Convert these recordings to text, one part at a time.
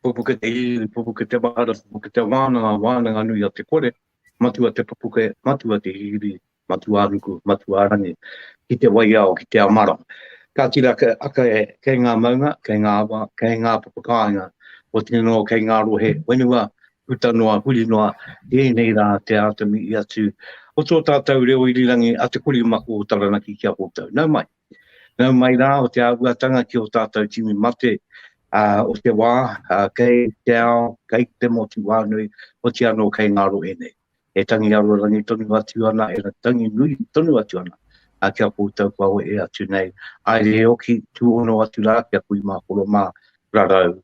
Pupuke te hiri, pupuke te wahara, pupuke te wānanga, wānanga nui a te kore, matua te pupuke, matua te hiri, matua aruku, matua arangi, ki te waiao, ki te amara. Ka tira aka kei ngā maunga, kei ngā awa, kei ngā papakainga, o tino kei ngā rohe, wenua, utanoa, hurinoa, tēnei rā te atami i atu. O tō tātou reo irirangi a te kuri mako o taranaki kia kōtau. Nau mai rā o te auatanga ki o tātou timi mate, o te wā, kei te ao, kei te moti wānui, o te anō kei ngā rohe nei. E tangi arorangi tonu atu ana, e tangi nui tonu atu ana. Kia kōtau kua o e atu nei. Ai re oki tū ono atu rā, kia kui mā koro mā rarau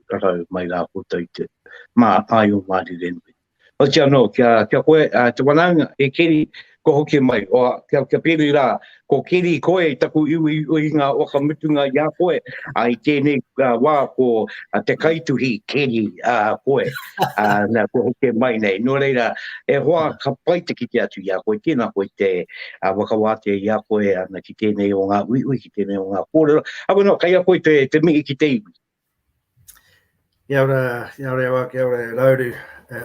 mai rā kōtau i te mā ai o Māori renui. O te anō, kia koe, te wanaunga, e Keri, ko hoki mai, o kia peri rā, ko Keri koe, taku iwi ngā wakamutunga ia koe, ai tēnei wā ko te kaituhi Keri koe, nā ko hoki mai nei. Nō reira, e hoa ka paita ki te atu ia koe, tēnā koe te wakawate ia koe, ana ki tēnei o ngā ui, ki tēnei o ngā kōrero. Awa no, kai a koe te mihi ki te iwi. Ia ora Rauru,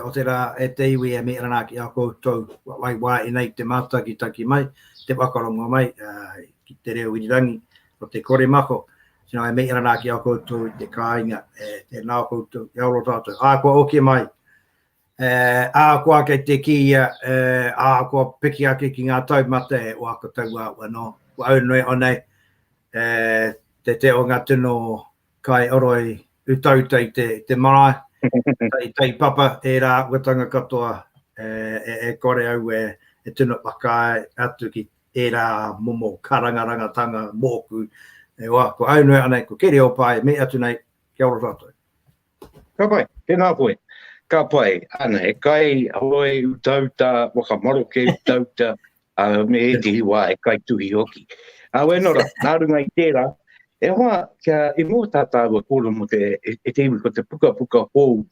o te rā e te iwi e mea rana ki a koutou wai i nei te mata ki taki mai, te wakarongo mai, ki te reo irirangi, o te kore mako, sino e mea rana ki a koutou i te kāinga, te nā koutou, i auro tātou. Kua oke mai, kua kei te kia, kua piki ake ki ngā taumata e o ako tau no, kua au noe o nei, te o ngā tino kai oroi utauta i te marae, tei papa e rā watanga katoa e kore au e tino wakae atu ki e rā momo karangarangatanga mōku e wā, ko au noe anei, ko Keri Opai, me atu nei, kia ora tātou. Ka pai, tēnā koe. Ka pai, ana, e kai hoi utauta, wakamaroke utauta, me e te hiwa e kai tuhi hoki. Wenora, nā runga i tērā, e hoa, kia e mō tātāua kōra mo te iwi ko te pukapuka hou,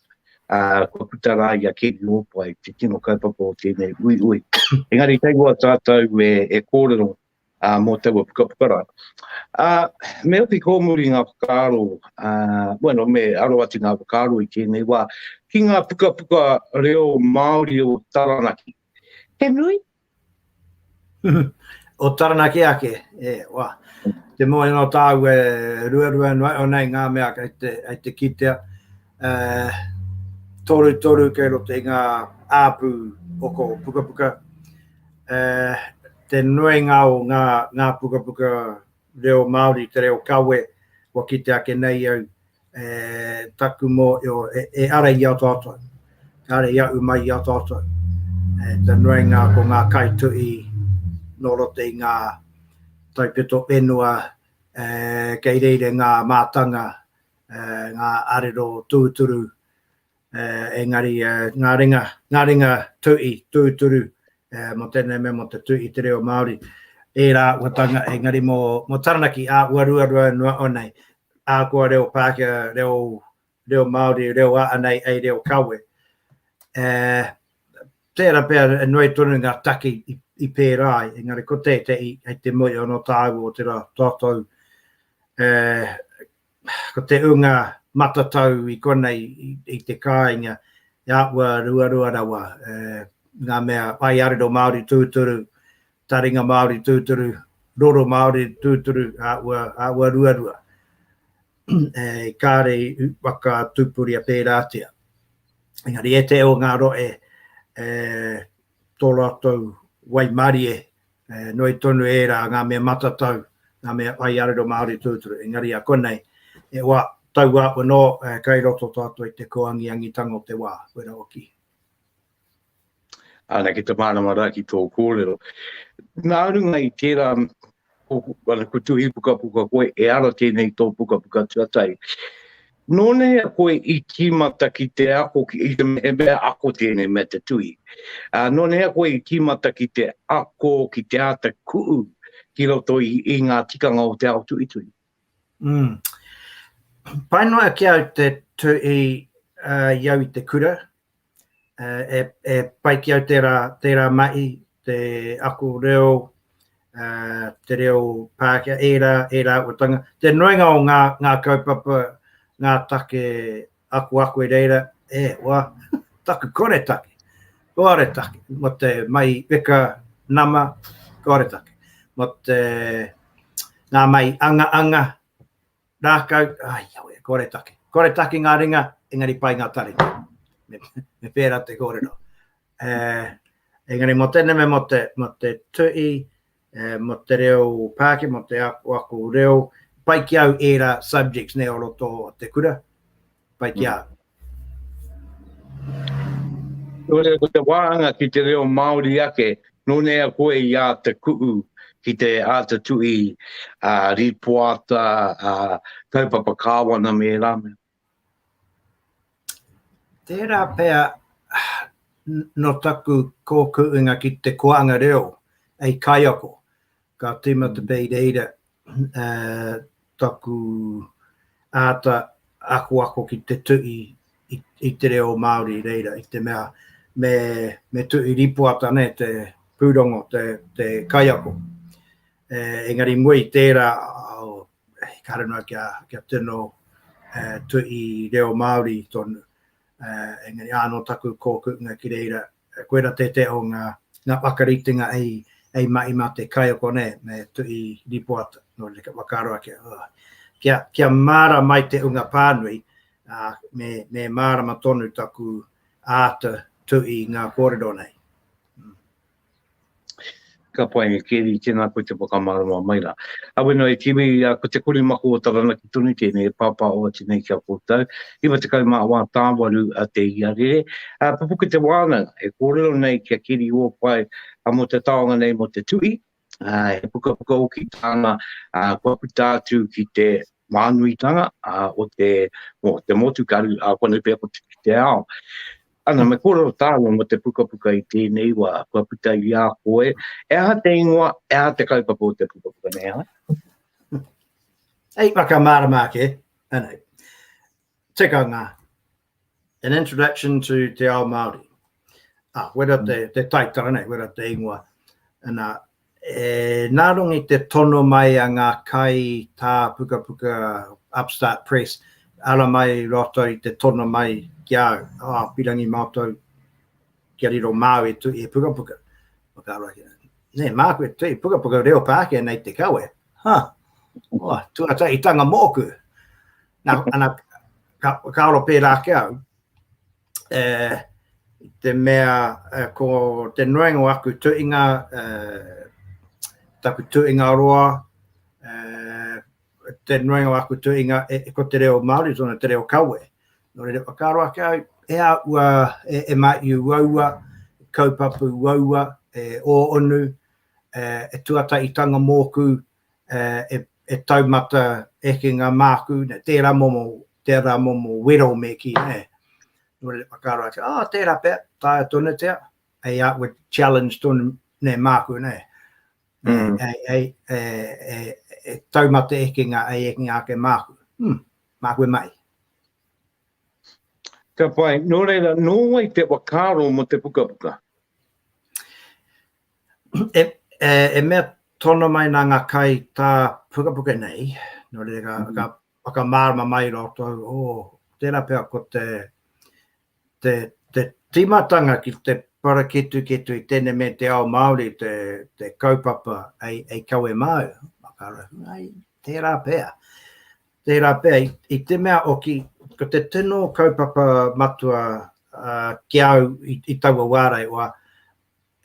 ko putara i a Keri Opai, te tino kaupapa o tēnei ui. Engari, teigua tātou e kōrero mō teua pukapukara. Me opi kōmuri ngā whakaaro, me aro atu ngā whakaaro i tēnei wā, ki ngā pukapuka reo Māori o Taranaki. He nui? O Taranaki ake, wā. Te moe no tāu rua noe o nei ngā mea ai te kitea. Toru kei roto i ngā āpū oko pukapuka. Te noe ngau ngā pukapuka reo Māori, te reo kawe, wa kite ake nei au taku mō e ara i au tātou. Ara i au mai i au tātou. Te noe ngā ko ngā kaitui no roto i ngā taipito whenua, kei reire ngā mātanga, ngā arero tūturu, engari ngā ringa tūturu, mo tēnei me mo te tui te reo Māori. E rā watanga, engari mo Taranaki uarua noa o nei, kua reo Pākehā, reo Māori, reo anei, reo kawe. Tērā pēr noi tonu ngā taki i pērai, engari ko te te moe o no tāu o te rā tātou, ko te unga matatau i konei i te kāinga, ua rua rawa, ngā mea pai arero Māori tūturu, taringa Māori tūturu, roro Māori tūturu, ua rua. Kāre waka tūpuri a pērātia. Engari e te o ngā roe, tō rātou wai marie, noi tonu e rā ngā mea matatau, ngā mea pai arero Māori tūturu, engari a konei, e wā, tau wā no kai roto tātou i te koangiangitanga o te wā, wera oki. Ana ki te mānamara ki tō kōrero. Nā runga i tērā, ko tuhi pukapuka koe, e ara tēnei tō pukapuka tuatai. Nōne a koe i kimata ki te ako, i te mea ako tēnei me te tui. Nōne a koe i kimata ki te ako, ki te ata kuu, ki roto i ngā tikanga o te ao tui tui. Pai noa ki au te tui iau i te kura, e pai ki au tērā mai, te ako reo, te reo Pākehā, e rā watanga. Te noenga o ngā kaupapa, ngā take aku e reira, wa, taku koretake, mo te mai weka nama, koretake, mo te ngā mai anga, rākau, koretake ngā ringa, engari pai ngā taringa, me pēra te kōrero. Engari mo tēne me mo te tui, mo te reo pāke, mo te aku reo, pai ki au era subjects ne o roto te kura, pai ki au. Ko te wāanga ki te reo Māori ake, no nea koe i a te ku'u ki te ata tui ripoata, kaupapa kāwana me rame. Tērā pēr no taku kōkuinga ki te koanga reo, ei kaiako, ka tīmata pei reira taku ata ako ki te tui i te reo Māori reira, i te mea me tui ripoata ne, te pūrongo, te kaiako. Engari mui tērā, karana kia tino tui reo Māori tonu, engari anō taku kōkuinga ki reira, koera te o ngā wakaritinga ei mai ma te kaiako ne, me tui ripoata, no le wakaroa kia mara mai te unga pānui, me mara ma tonu taku āta tui ngā kōrero nei. Ka pai e Keri, tēnā koe te whakamārama maira. Aweno e tiwi, ko te kuri mako o tarana ki tunu tēnei, pāpā o tēnei kia kōtau. Iwa te kaumā wā tāwaru a te iarere. Pupuke Te Wānanga, e kōrero nei kia Keri Opai, mo te taonga nei mo te tui. E pukapuka o ki tāna, kua putātu ki te mānuitanga, o te motukaru, kone pēr ko te ao. Ana me kōrero tāna mo te pukapuka i tēnei wā, kua puta i a koe, e aha te ingoa, e aha te kaupapa o te pukapuka nei aha. Ei whakamārama ke, anei. Tikanga, an introduction to te ao Māori. Wera te taitara nei, wera te ingoa. Ana, nā rongi te tono mai a ngā kai tā pukapuka Upstart Press, ala mai roto i te tono mai ki au, pirangi mātou kia riro māu e tui e pukapuka. Ne, māku e tui pukapuka reo pāke nei te kaue. Tuata i tanga mōku. Ana kaoro pērā ki au, te mea ko te noengo aku tuinga, taku tuinga roa, te noengo aku tuinga ko te reo Māori, tōna te reo kaue. No re whakaroa ki au, e mai i waua, kaupapu waua, o onu, e tuata i tanga mōku, e taumata eke ngā māku, tērā momo wero me ki, ne. No re whakaroa ki, tērā pēr, tāia tōne tea, e would challenge tōne ne māku, ne. E taumata eke ngā ke māku. Māku e mai. Ka pai, nō reira, nō wai te wakaro mo te pukapuka? E mea tono mai nā ngā kai tā pukapuka nei, nō reira, ka mārama mai roto, tērā pēr ko te timatanga ki te paraketu i tēne me te ao Māori, te kaupapa ei kaue mau. Tērā pēr. Tērā pēr, i te mea oki, ko te tino kaupapa matua ki au i taua wārei oa,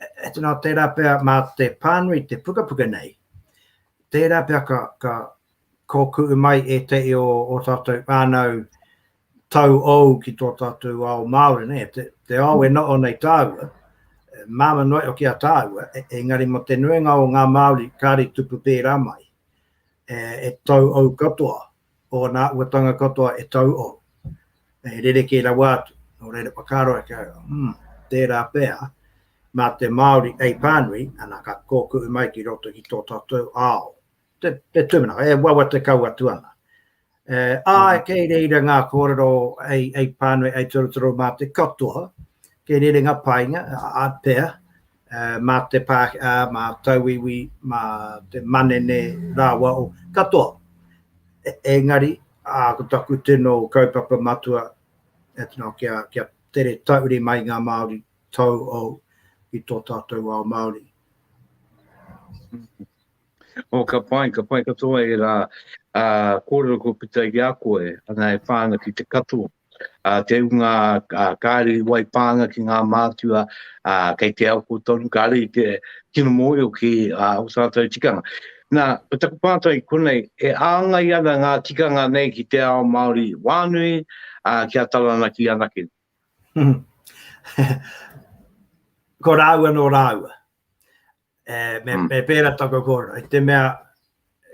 e tino tērā pēr mā te pānui te pukapuka nei, tērā pēr ka kōkuu mai e te o tātou ānau tau au ki tō tātou ao Māori, ne? Te ao e no nei tāua, māma noi o kia tāua, engari mo te nuenga o ngā Māori kāri tupu pērā mai, e tau au katoa, o nā uatanga katoa e tau au. E rere ki ra wātu, o rere whakaroa ki au, tērā pēr, mā te Māori ei pānui, ana ka kōkuu mai ki roto ki tō tātou ao. Te tūmana, e wawa te kaua tuana. Kei reira ngā kōrero ei pānui, ei turuturu mā te katoa, kei reira ngā painga, pēr, mā te pāke, mā tauiwi, mā te manene rāwa o katoa. Engari, ko taku tino kaupapa matua kia tere tauri mai ngā Māori tau o I tō tātou ao Māori. Ka pai katoa e rā kōrero ko pita I a koe, ana e whānga ki te katoa. Te unga kāri wai pānga ki ngā mātua kei te au kōtonu, kāri te kino moio ki o tātou tikanga. Nā, taku pātai konei, e āngai ana ngā tikanga nei ki te ao Māori wānui, kia talana ki anake. Ko rāua no rāua. Me pēra tako kora. I te mea,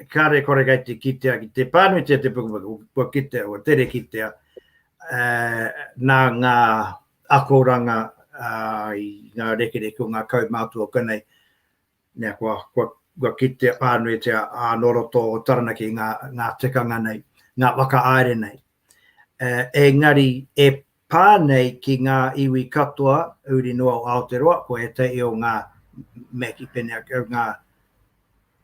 kāre kore kai te kitea ki te pānui te pukapuka kitea o tere kitea, nā ngā akoranga I ngā rekereko ngā kaumātua konei, nea kua kitea pānui te noroto o taranaki ngā tikanga nei, ngā waka aere nei. Engari e pānei ki ngā iwi katoa, uri noa o Aotearoa, ko e te o ngā meki pene ngā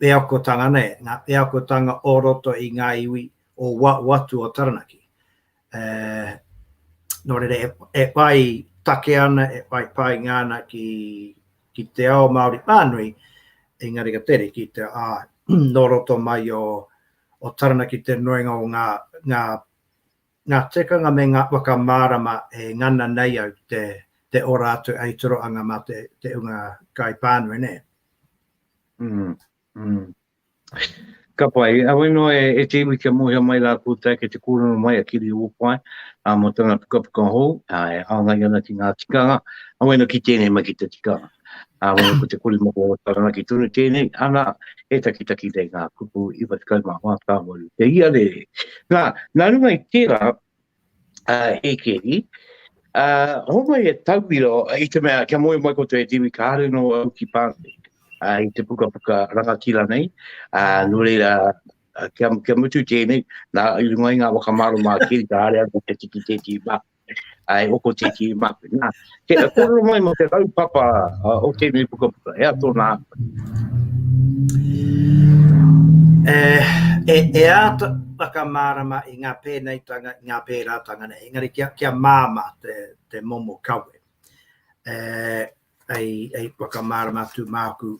eakotanga nei, ngā eakotanga o roto I ngā iwi o watu o Taranaki. Nō rere, e pai take ana, e pai ngāna ki te ao Māori pānui, engari ka tere ki te nō roto mai o Taranaki te noenga o ngā tekanga me ngā wakamārama e ngana nei au te ora atu Aotearoanga ma te unga kai pānui ne. Ka pai, awe no e te iwi kia mohia mai rā kūtai ke te kōrero mai a Keri Opai, mo tana pukapuka hou, e aongai ana ki ngā tikanga, awe no ki tēnei mai ki te tikanga. Awe no ko te kori moko o Taranaki tunu tēnei, ana e taki rei ngā kupu iwa te kaima wā tāmoru. Te ia re. Nā runga I tērā, e Keri, homa e tauwiro, I te mea, kia moe mai ko te tiwi ka hare no au ki pānei. I te pukapuka rangatira nei, no reira kia mutu tēnei, nā I runga I ngā wakamaro mā Keri ka hare ako te tiki tēti mā, oko tēti mā. Nā, te kōrero mai mo te raupapa o tēnei pukapuka, ea tōna. E ata wakamārama I ngā pēneitanga, ngā pērātanga nei, engari kia māma te momo kawe. Ai wakamārama tu māku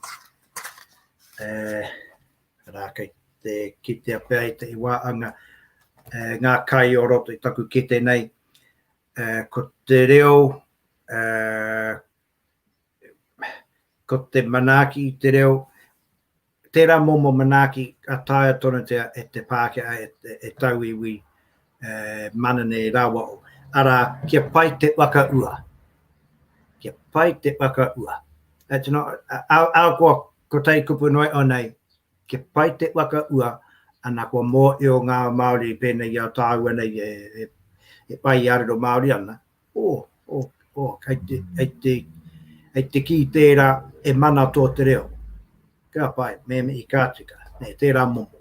rākei te kitea pēi te Wānanga ngā kai o roto I taku kite nei ko te reo ko te manaki I te reo tērā momo manaki a taia tonu e te Pākehā e tau iwi manane rawa o. Ara kia pai te waka ua. Kia pai te waka ua. Au ko tei kupu noi o nei, kia pai te waka ua, ana kua mō o ngā Māori pēnei I a tāua nei e pai I arero Māori ana. Hei te ki tērā e mana tō te reo. Kia pai, me I kātika, tērā momo.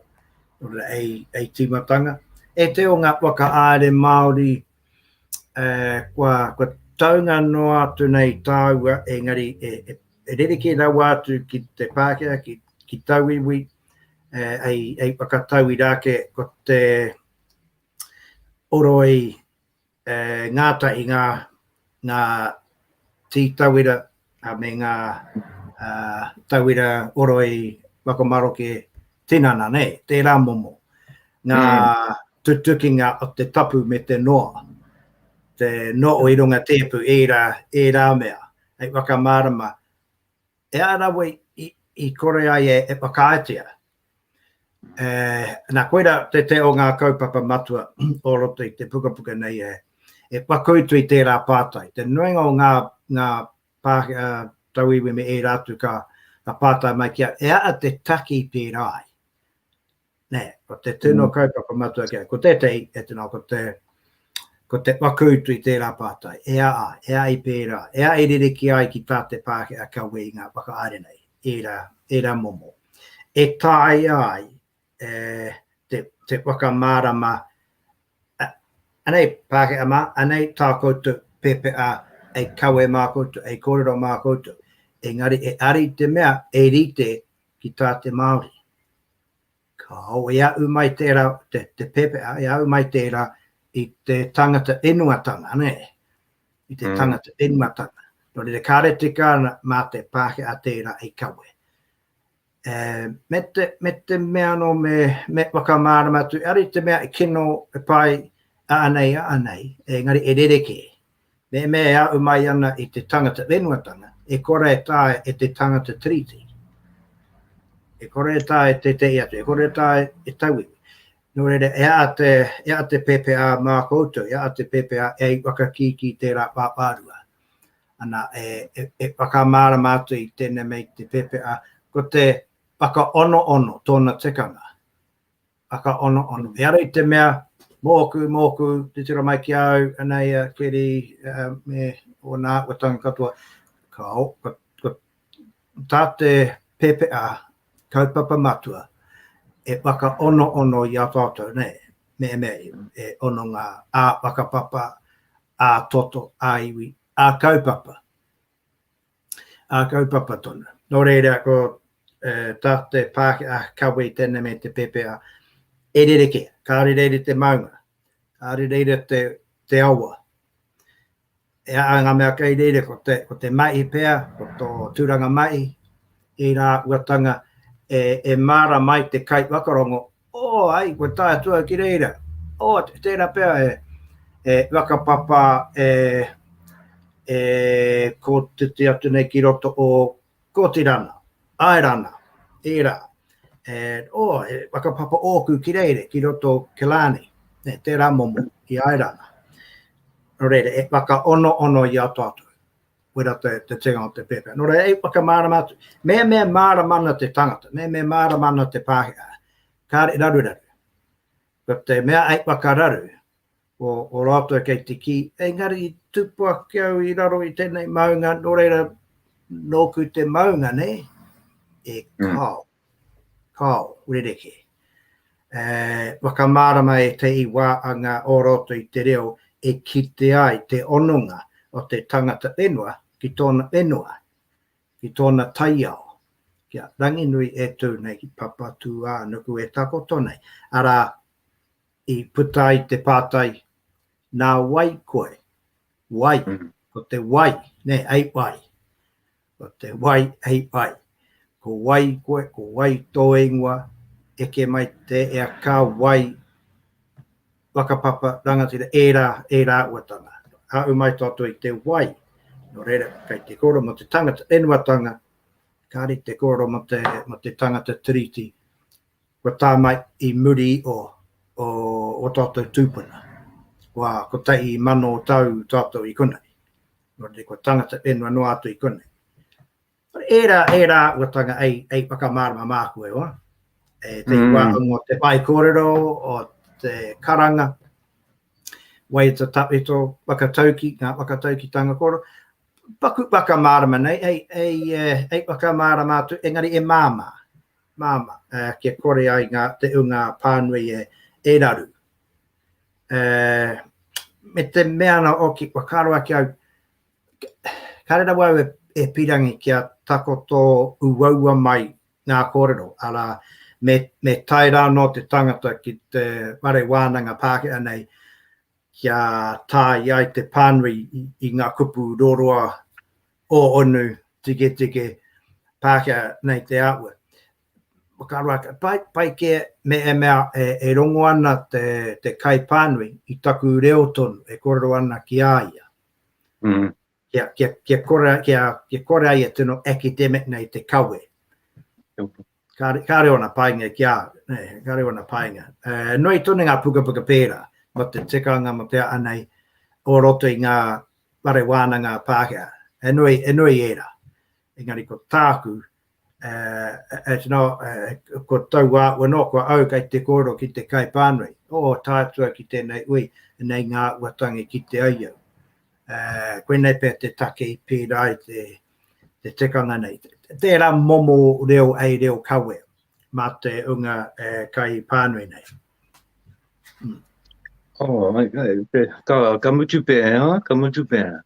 Ei timatanga. E te o ngā waka aere Māori, kua taunga no atu nei tāua, engari e rere ki rau atu ki te Pākehā, ki tauiwi, ei whakataui rāke ko te oroi ngāta I ngā tauira, me ngā tauira oroi wakamaro ke tinana nei, tērā momo. Ngā tutukinga o te tapu me te noa. Te no I runga tepu e rā mea, ei wakamārama. E arawe I kore ai e wakaetia. Nā koera te o ngā kaupapa matua o roto I te pukapuka nei e wakautu I tērā pātai. Te nuenga o ngā tauiwi me e rātu ka pātai mai kia, e a te taki pērai. Nē, ko te tino kaupapa matua kia, ko te tei, e tino, ko te wakautu I tērā pātai, e a I pērā, e a I ririki ai ki tā te Pākehā ka wei ngā waka aere nei, e rā momo. E tāi ai te wakamārama, anei Pākehā mā, anei tā koutu pepe a, e kawe mā koutu, e kōrero mā koutu, engari e ari te mea, e rite ki tā te Māori. Ka au e au mai tērā, te pepe a, e au mai tērā, i te tangata enuatanga, ne? I te tangata enuatanga. No te kāre te kāna mā te pāke a tērā i kawe. Me te mea no me wakamārama tu, ari te mea I kino e pai a anei, engari e rereke. Me mea au mai ana I te tangata enuatanga, e kore tae e te tangata triti. E kore tae te atu, e kore tae e tauiwi. No rere, ea te PPA mā koutou, ea te PPA e wakakiki tērā pāpārua. Ana e wakamārama atu I tēnei mei te PPA, ko te waka ono tōna tikanga. Waka ono. E ara I te mea, mōku, te tira mai ki au, anei Keri, me o nā watanga katoa, ko tā te PPA, kaupapa matua, e waka ono I a tātou, ne, me e ono ngā a wakapapa, a toto, a iwi, a kaupapa. A kaupapa tonu. No reira ko tā te pāke a kawe tēnei me te PPA, e rereke, ka reire te maunga, ka reire te aua. E anga mea kei reire ko te mai pēr, ko tō tūranga mai, I rā uatanga, e mara mai te kai wakarongo, ai, ko tā atua ki reira. Tēnā pēr e wakapapa ko te atu nei ki roto o Kotirana, Airana, Ira. E wakapapa ōku ki reire, ki roto Kelani, tērā momo I Airana. No reire, e waka ono I a tātou. Wera te tinga o te pepe. No reire, e waka mārama atu. Me māramana te tangata, me māramana te pāhea. Kāre raru. Ko te mea e waka raru, o rātou kei te ki, engari tupua kiau I raro I tēnei maunga, no reira, nōku te maunga, ne? E kao, urereke. Waka mārama e te I wāanga o roto I te reo, e kite ai te onunga o te tangata whenua, ki tōna whenua, ki tōna taiao. Kia rangi nui e tū nei ki papatū a nuku e tako tonei. Ara I puta I te pātai, nā wai koe. Wai, ko te wai, ne, ei wai. Ko te wai, ei wai. Ko wai koe, ko wai tō ingoa, e ke mai te ea ka wai wakapapa rangatira e rā uatanga. Hau mai tātou I te wai. No reira, kei te koro mo te tangata enuatanga, kāri te koro mo te tangata triti, ko tā mai I muri o tātou tūpuna. Ko tai mano tau tātou I konei. No reira, ko tangata enua no atu I konei. E rā uatanga ei whakamārama māku e oa. Te wāongo te pai kōrero o te karanga, wai te tapito, wakatauki, ngā wakatauki tanga koro, paku wakamārama nei, ei wakamārama atu, engari e māma, kia kore ai te unga pānui e raru. Me te meana o ki wakaroa ki au, karera wau e pirangi kia tako tō uaua mai ngā kōrero, ala me taira no te tangata ki te ware wānanga Pākehā nei kia tāi ai te pānui I ngā kupu roroa o onu tike Pākehā nei te aua. Wakaroa, pai ke mea e rongo ana te kai pānui I taku reo tonu e kōrero ana ki aia. Kia kore ai e tino academic nei te kawe. Kāre ona painga ki au, kāre ona painga. Noi tonu ngā pukapuka pērā, mo te tikanga mo te anei o roto I ngā ware wānanga Pākehā. E nui era. Engari ko tāku, ko tau wano ko au kai te koro ki te kai pānui. Tātua ki tēnei ui, nei ngā watangi ki te aiau. Koe nei pēr te take I pērā I te tikanga nei. Tērā momo reo ei reo kawe, mā te unga kai pānui nei. Ka mutu pēr, ka mutu pēr.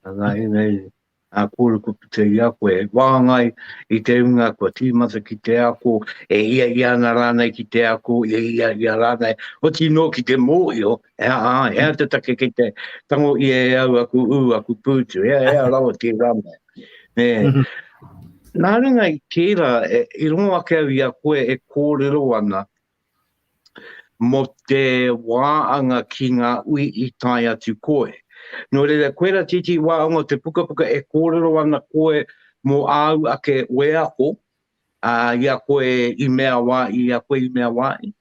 Nei. kōrero te ia koe wāngai I te unga kua tīmata ki te ako, ia na rānei ki te ako, ia rānei, o tino ki te mōio, ea te take ki te tango ia au aku pūtu, ea rawa te rānei. Nā ringa I tērā, I rongo ake au ia koe kōrero ana, mo te wāanga ki ngā ui I tai atu koe. No reira, koe ra titi wāanga te pukapuka kōrero ana koe mo au ake oe ako, ia koe I mea wai.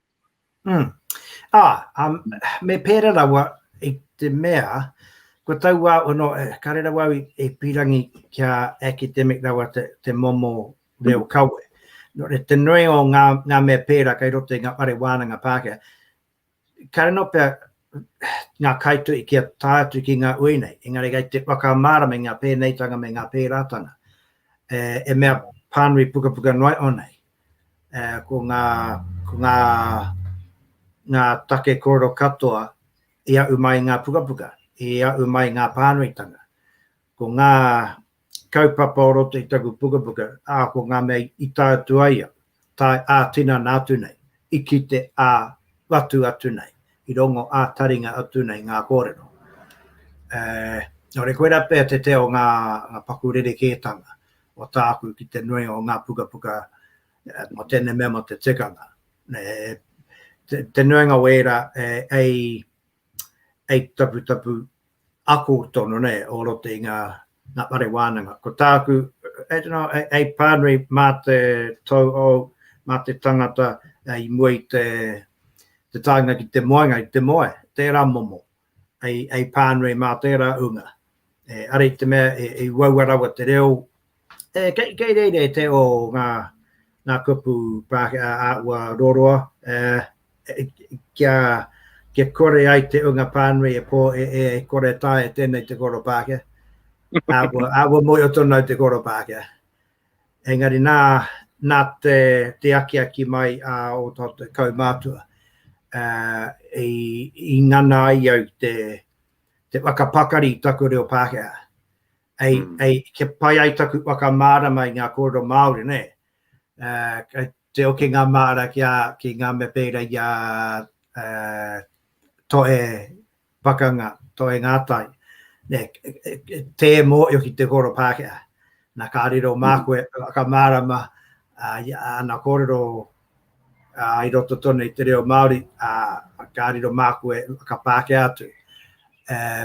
Me pēra rawa I te mea, ko tau wā ono, karera wau I pirangi kia academic rawa te momo reo kaue. No re te nui o ngā mea pēra kai rote ngā pare wānanga Pākehā. Kare no pēr ngā kaitu I kia tātu ki ngā ui nei, engari gai te whakamara me ngā pēneitanga me ngā pērātanga. E mea pānui pukapuka noi o nei. Ko ngā take kōrero katoa ia umai ngā pukapuka, ia umai ngā pānuitanga. Ko ngā kaupapa o roto I taku pukapuka, ko ngā mea I tātu aia, tai ātina nātu nei, I ki te watu atu nei, I rongo taringa atu nei ngā kōrero. No re koe rapea te teo ngā pakurere kētanga, o tāku ki te nui o ngā pukapuka, mo tēne mea mo te tikanga. Te nuinga wera ei tapu ako tono ne o rote I ngā pare wānanga. Ko tāku, ei pānui mā te tau o, mā te tangata I mui te tāinga ki te moanga I te moe, tērā momo. Ei pānui mā tērā unga. Are te mea I wauarawa te reo. Kei reire te o ngā kupu Pākehā āua roroa. Kia kore ai te unga pānui pō kore tae tēnei te koro Pākehā. Āua moi o tonu te koro Pākehā. Engari nā te aki mai o te kaumātua. I ngana ai au te whakapakari taku reo Pākehā. Ke pai ai taku whakamara mai ngā kōrero Māori, ne? Te o ki ngā māra ki ngā me pēra ia toe pakanga, toe ngātai. Te mo i ki te koro Pākehā. Nā kāriro mākue ka mārama ana kōrero I roto tonu I te reo Māori, kāriro mākue ka Pākehā atu.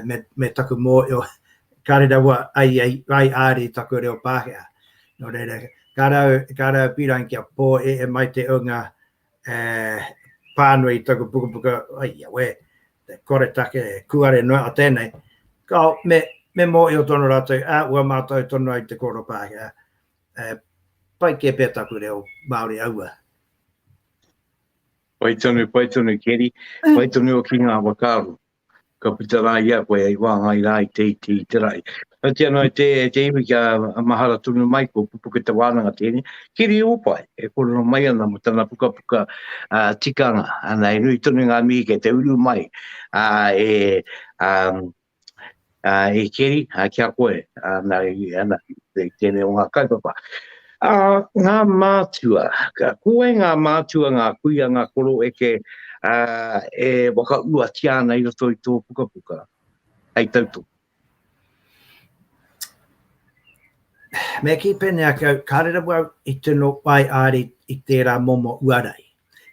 Me taku mo i kārira wa ai āri taku reo Pākehā. No reire, Karau pirangi kia pō mai te unga pānui taku pukapuka, te kore take kuare noa o tēnei. Kau me mo I o tono rātou, ua mātou tono ai te koro Pākehā. Pai ke pē taku reo Māori aua. Pai tonu Keri, pai tonu o ki ngā wakaru. Ka putara ia koe ai wāngai rai te rai. Ati anō te iwi kia mahara tunu mai ko Pupuke Te Wānanga tēne. Keri Opai, kōrero mai ana mo tana pukapuka tikanga. Ana nui tonu ngā mihi ke te uru mai. Keri, kia koe. Ana tēne o ngā kaipapa. Ngā mātua, koe ngā mātua ngā kuia ngā koro eke waka ua tiana I roto I tō pukapuka. Ai tautu. Me ki pene akau, kārera wau I tino wai āri I tērā momo uarai.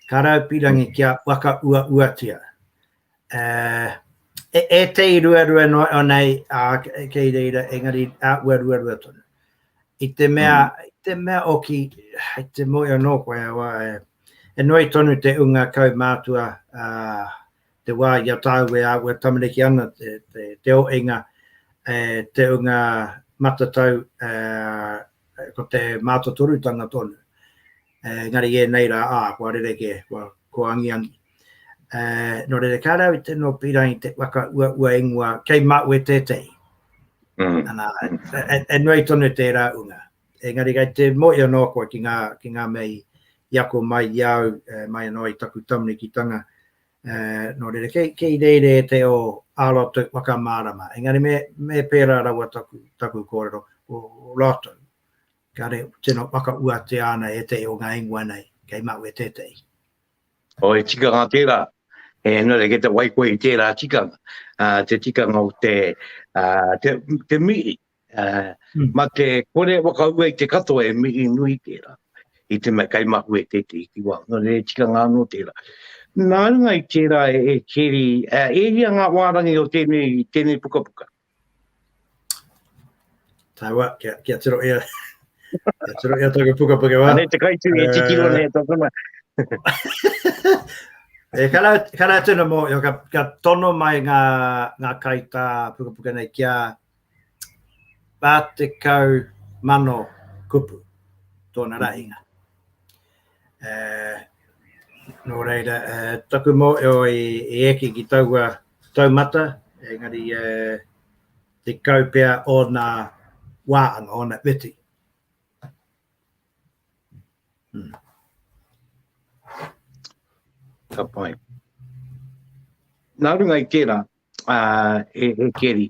Kārau pirangi kia waka uatia. Te I rua no o nei kei reira engari ua rua tonu. I te mea oki, te moi anō koe e noi tonu te unga kau mātua te wā ia tāu ua tamariki ana te o inga te unga matatau ko te mātotorutanga tonu. Ngari nei rā, kua rereke, kua angiangi. No re kārau I te no pirangi te waka ua ingua kei maue tētei. Noi tonu tērā unga. Engari gai te moi anō koe ki ngā mei iako mai iau mai anō I taku tamunikitanga. No re kei reire te o alotu wakamārama. Engari me pērā rawa taku kōrero. o loto. Ka re tino waka ua te ana e te o ngā ingua nei, kei mau e tetei. O e tikanga tērā, e no re ke te waikoe i tērā tikanga, te tikanga o te mihi, ma te kore waka ua i te katoa e mihi nui tērā, i te mai kai mahu e tetei ki wā, no re tikanga anō tērā. Nā runga i tērā e Keri, e hia ngā wārangi o tēnei pukapuka. Taua, kia tiro ia. Kia tiro ia tōku pukapuka wā. Ane te kaitu e tikiro nei tōkama. E kala tēnā mō, ka tono mai ngā kaita pukapuka nei kia pātekau mano kupu tōna rainga. Nō reira, taku mō e eki ki taumata, engari te kaupea o nā wāanga, o nā witi. Ka pai. Nā runga i tērā, e Keri,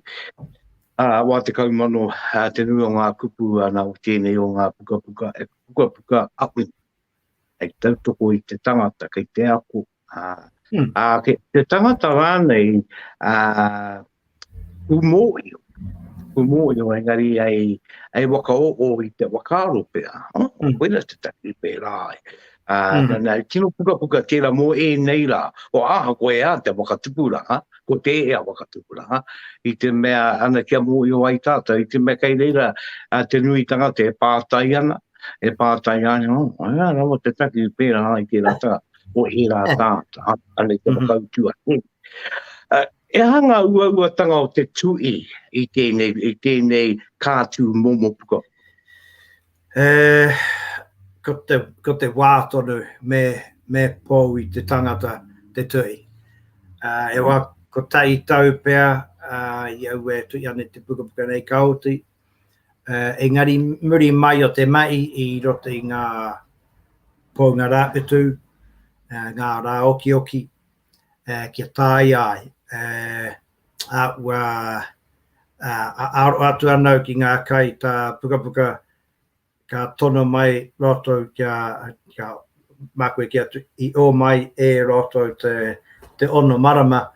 wā te kaumano, te nui o ngā kupu ana o tēnei o ngā pukapuka, e pukapuka api. Ei tautoko i te tangata, kei te ako. Te tangata rānei, umoio, engari ai waka o i te wakaro pēr. Wena te taki pēr ai. Nā tino pukapuka tērā mō e nei rā, o aha koe a te wakatupura, ko te ea wakatupura. I te mea ana kia mō i o ai tātou, i te mea kei reira te nui tangata e pātai ana. E pātai ana, rawa te taki pēra ai tērā tā, o e rā tāta, ane te wakautua. E hanga ua tanga o te tui i tēnei kātū momo puka? Ko te wātonu me pōu i te tangata te tui. E wā, ko tai tau pēr, i au e tui ane te pukapuka nei kauti, engari muri mai o te mai i roto i ngā pōnga rāpetu, ngā rā oki, kia tāi ai. Aro atu anau ki ngā kai tā pukapuka, ka tono mai roto kia makue kia i o mai e roto te ono marama.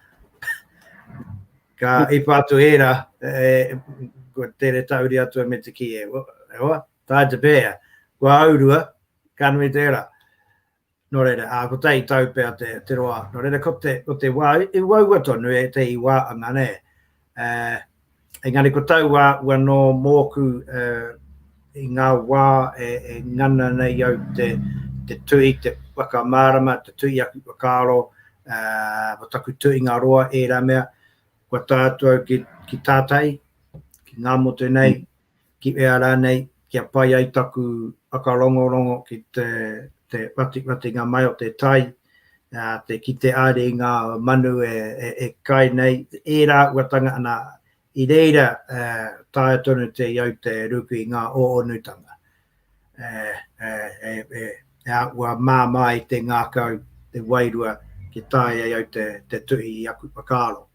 Ka ipatu era, ko tere tauri atua me te ki tai te pēa, kua aurua, kanui tērā. Nō reira, ko tei tau pēa te roa. Nō reira, ko te wā, i waua tonu e te i wā angane. Engari, ko tau wā no mōku i ngā wā e ngana nei au te tui, te wakamarama, te tui aku wakaro, taku tui ngā roa e rā mea, kua tātua ki tātai, ki ngā motu nei, ki ea rā nei, kia pai ai taku akarongorongo ki te wati ngā mai o te tai, ki te are ngā manu e kai nei, e rā watanga ana i reira tae tonu te iau te ruku i ngā oonutanga. Ua māmai te ngā kau, te wairua, ki tae iau te tui i aku pakaro.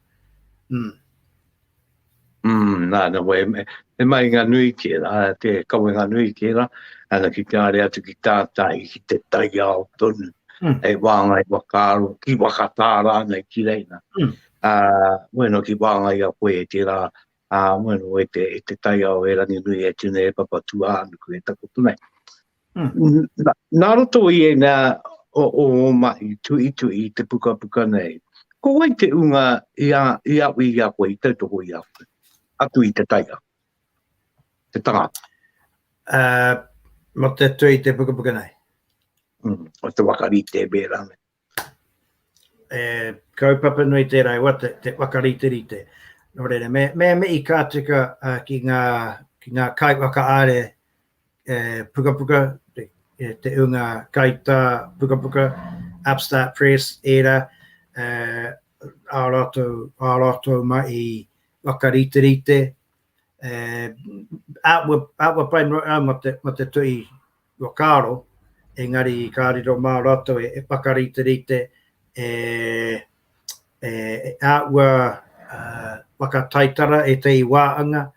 Nā wai, e mai ngā nui tērā, te kawe ngā nui tērā, ana ki te are atu ki tātai, ki te tai ao tonu, e wāngai wakaro, ki wakatāra nei ki reina. Bueno, ki wāngai a koe e tērā, bueno, e te tai ao e rangi nui e tine e papatua anuku e takotu nei. Nā roto i e nā o mai, tui te pukapuka nei, ko wai te unga i au i a koe, i tautoko i au. Atu i te taia, te tangata. Mo te tui te pukapuka nei. O te wakarite e bērā me. Kaupapa nui tērā, te wakarite rite. Nō reira, me i kātika ki ngā kai waka are pukapuka, te unga kaita pukapuka, Upstart Press era, aroto mai i wakarite rite. Awa pai mo te tui wakaro, engari kāriro mā roto e wakarite rite, awa wakataitara e te i wāanga,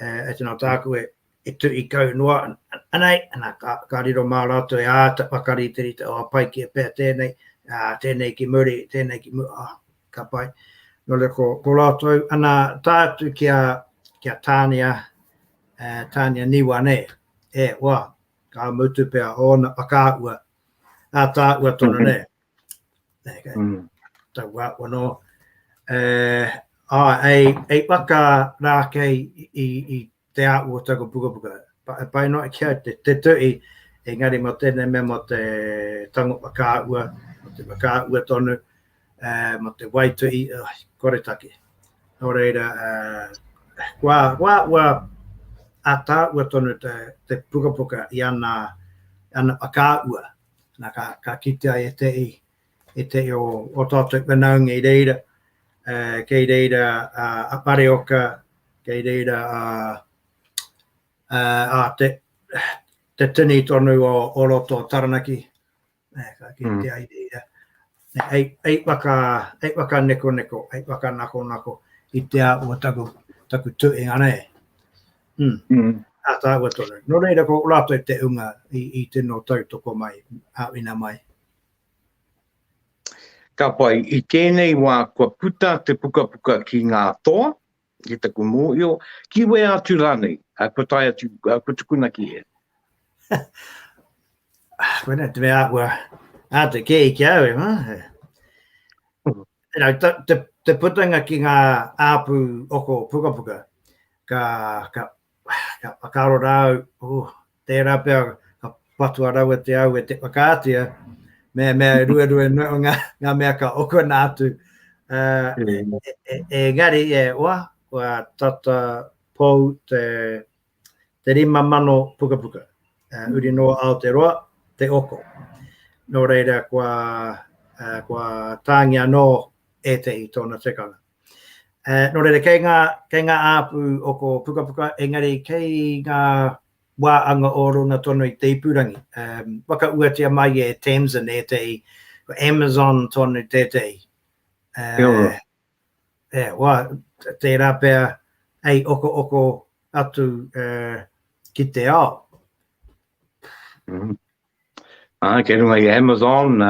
e tino tāku e tu I kau noa, anei, ana ka riro mā rātou e āta wakari te rita o pai ki e pēr tēnei ki muri, ka pai. No le ko rātou, ana tātu kia tānia niwa ne, wā, ka mutu pēr o na whakaua, a tāua tonu ne. Tau wā wano. Ei waka rā kei I te āua taku pukapuka. Pai no kia te tui, engari mo tēnei mea mo te tango whakaua, mo te whakaua tonu, mo te waitui, koretaki. Nō reira, wā a tāua tonu te pukapuka I ana whakaua. Nā ka kitea e te o tātou wanaunga I reira, kei reira a pareoka, kei reira te tini tonu o roto taranaki, ka kitea I reira. Ei waka neko, ei waka nako I te āua taku tui anei. A tāua tonu. No reira ko rātou te unga I tino tautoko mai, āwina mai. Ka pai, I tēnei wā kua puta te pukapuka ki ngā toa, ki taku mōio, ki we atu rānei, kua tai atu, kua tukuna ki e. Wena, te mea āte kei ki au, te putanga ki ngā āpu oko pukapuka, ka whakaro rau, tērā pēr, ka patua rau te au e te whakātia, mea rua ngā mea ka oko nātu. Gari wa tata pou te rima mano pukapuka. Uri no Aotearoa, te oko. Nō reira kua tāngia no e te I tōna tikanga. Nō reira, kei ngā āpu oko pukapuka, engari kei ngā wāanga o runga tonu I te ipurangi. Waka uatia mai e Thamesin e te Amazon tonu te te. Wā, te rāpea ei oko atu ki te ao. Kei runga I Amazon,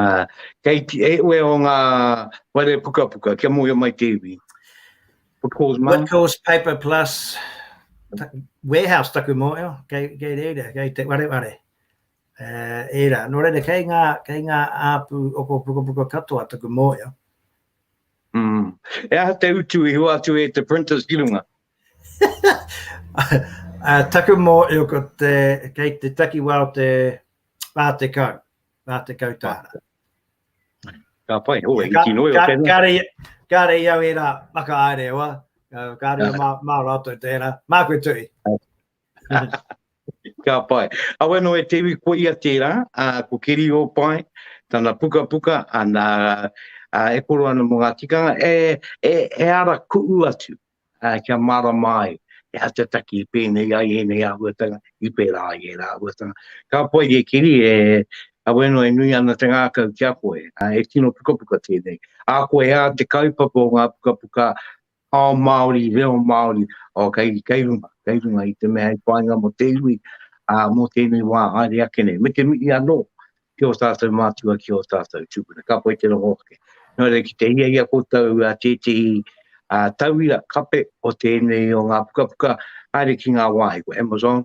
kei e ue o ngā wale pukapuka, kia mōia mai te iwi. What cause Paper Plus warehouse taku mōio, kei reira, kei te ware. Era, nō reira, kei ngā āpu oko pukapuka katoa taku mōio. Ea te utu I hua atu e te printers ki runga. Taku mōio ko kei te taki wau te Vātekau tāna. Ka pai, hoa, I ki noi o tēnā. Kāre iau e rā waka aere wa, kāre mā rātou tērā, mā koe tui. Ka pai. Aweno e tewi ko ia tērā, ko Keri Opai, tana pukapuka, ana e koro ana mo ngā tikanga, e ara kuu atu, kia mara mai, e ata taki I pēnei ai enei āhuatanga, I pērā ai e rā āhuatanga. Ka pai e Keri aweno e nui ana te ngākau kia koe, e tino pukapuka tēnei. A koe te kaupapa o ngā pukapuka ao Māori, reo Māori, o kei runga I te mea I whainga mo te iwi, mo tēnei wā haere akene. Me te mui anō, ki o tātou mātua, ki o tātou tūpuna. Ka pai te rongo hoke. Nō re ki te ia koutou tētei tauira kape o tēnei o ngā pukapuka, haere ki ngā wāhi ko Amazon,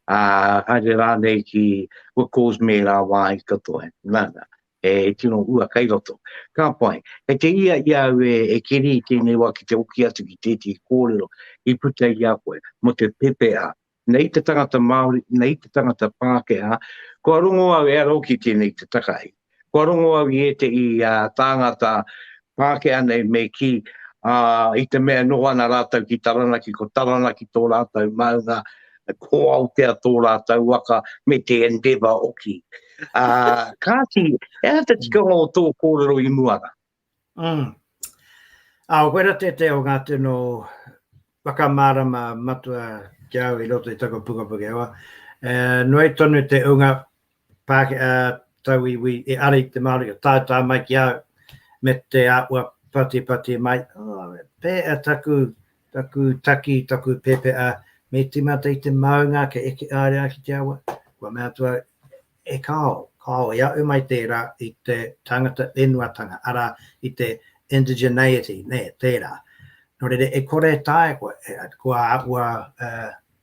haere rānei ki Wikos me rā wāhi katoa. Nāna. E tino ua kai roto. Ka pai, e te ia iau e Keri tēnei wā ki te oki atu ki tēti kōrero I puta I a koe, mo te pepea. Nei te tangata Māori, nei te tangata Pākehā, kua rongo au e aro ki tēnei te takai. Kua rongo au I te I tāngata Pākehā nei me ki I te mea noho ana rātau ki taranaki, ko taranaki tō rātau maunga, ko Aotea tō rātau waka me te endeavour oki. Kāti, e ata tikanga o tō kōrero I muara. Wera te o ngā tino whakamārama matua ki au I roto I tako pukapuka ewa. Noi tonu te unga Pākehā tau iwi e ari te Māori o tātā mai ki au me te aua pati mai. Pēa taku taki, taku pepea me timata I te maunga ke eke area ki te awa, kua mea tua e kao e au mai tērā I te tangata enuatanga, ara I te indigeneity, ne, tērā. No rere e kore tae kua apua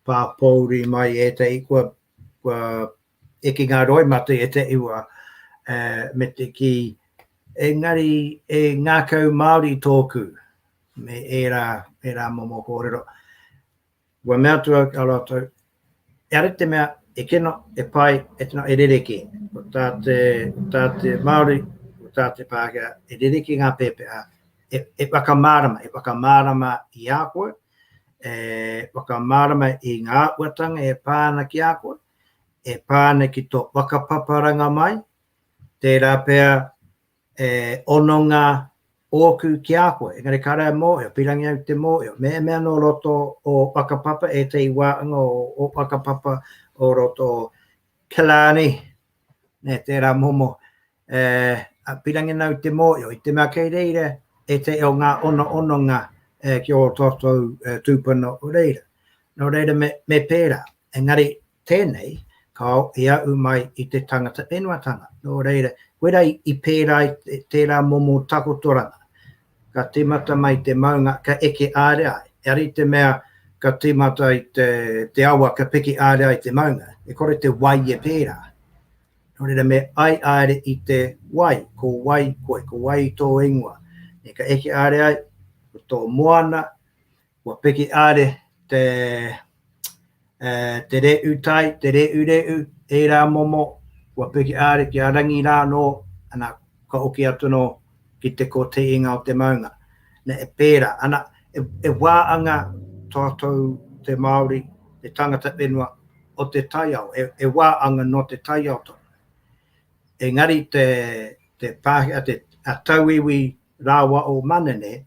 pāpouri mai e te kua eke ngā roi mate e te iwa me te ki engari e ngā kau Māori tōku me era momo kōrero. Wa mea tua kaloto, ere te mea e keno e pai e tino e rereke. O tāte Māori, o tāte Pākehā, e rereke ngā pepea. E whakamārama I a koe, e whakamārama I ngā watanga e pāna ki a koe, e pāna ki tō wakapaparanga mai, tērā pēr ono ngā ōku ki a koe, engari karea mōheo, pirangi au te mōheo, mea no roto o whakapapa e te wāanga o whakapapa o roto Kilani, ne tērā momo, pirangi nau te mōheo, I te mea kei reire, e te o ngā ono ngā ki o toto tūpana o reira. No reira me pērā, engari tēnei, kau I au mai I te tangata enuatanga. No reira, wera I pērā I tērā momo takotoranga. Ka timata mai te maunga ka eke ārea. Eri te mea ka timata I te awa ka piki ārea I te maunga. E kore te wai e pērā. No reira me ai aere I te wai, ko wai koe, ko wai tō ingoa. E ka eke ārea ko tō moana, ko piki āre te reu tai, te reu, e rā momo, ko piki āre ki a rangi rā no, ana ka oki atu no ki te ko te inga o te maunga. Ne e pērā, ana e wāanga tātou te Māori, te tangata whenua o te taiao, e wāanga no te taiao tō. Engari te Pākehā, a tauiwi rāwa o manene,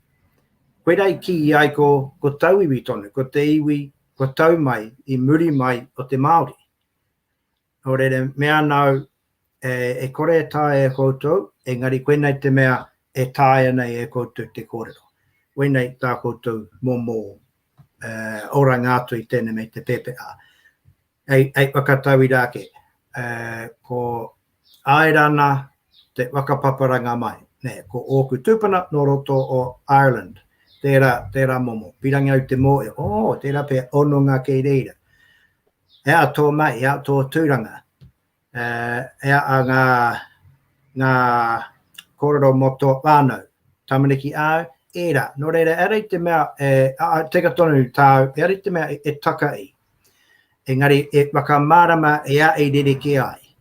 koe rei ki ai ko tauiwi tonu, ko te iwi, ko tau mai, I muri mai o te Māori. O rere mea nau e kore tae e koutou, engari koe nei te mea e tae nei e koutou te kōrero. Koe nei tā koutou momo ora ngātu I tēne me te pepea. Ei whakataui rāke, ko airana te wakapaparanga mai. Ne, ko ōku tūpana no roto o Ireland, tērā momo, pirangi au te mōe, tērā pē ono ngā kei reira. Ea tō mai, ea tō tūranga, ea a ngā kōrero moto wānau, tamaniki au, era, no reira, ere te mea, teka tonu tāu, ere te mea e takai, engari e whakamārama ea e rereke ai.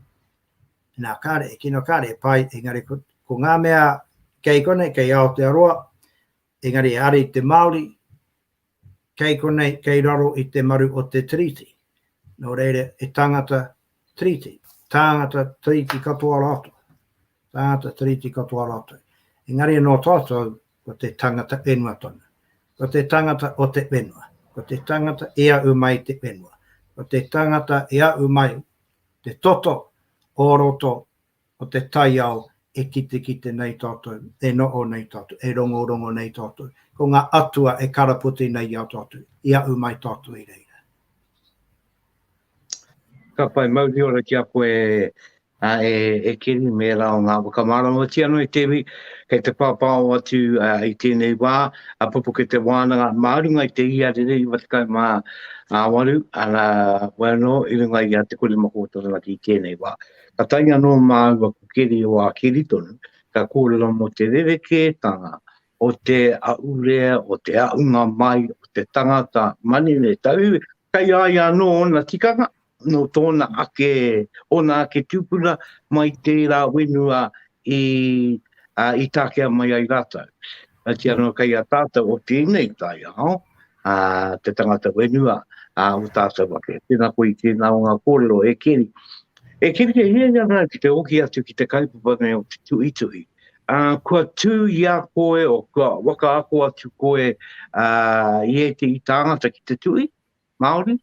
Nā kāre, e kino kāre, e pai, engari ko ngā mea kei kone, kei Aotearoa, engari ari te Māori, kei kone, kei raro I te maru o te triti. No reire, e tangata triti katoa rato. Tangata triti katoa rato. Engari no tātou, ko te tangata whenua tonu. Ko te tangata o te whenua. Ko te tangata ea umai te whenua. Ko te tangata ea umai te toto o roto o te taiao e kite nei tātou, e noo nei tātou, e rongo nei tātou. Ko ngā atua e karaputi nei au tātou, ia umai tātou I reira. Ka pai mauri ora ki a koe e kiri me rao ngā wakamarama ti anō I tewi, kei te pāpāo atu I tēnei wā, a Pupuke Te Wānanga, Māorunga I te ia rere I watakai mā waru, ana wano I runga I a te kore makotoranga ki tēnei wā. Ka tai anō māua ku Keri o a Keri tonu, ka kōrero mo te rereke tanga, o te aurea, o te aunga mai, o te tangata manene tau, kai ai anō na tikanga, no tōna ake, ona ake tūpuna mai tērā whenua I tākea mai ai rātau. Ati anō kai a tātou o tēnei tai ao, te tangata whenua o tātou wake. Tēnā koe I tēnā o ngā kōrero e Keri. E kiri te hea ngā ki te oki atu ki te kaipapane o te tuitui. Kua tū ia koe o kua waka ako atu koe I te I tāngata ki te tui, Māori?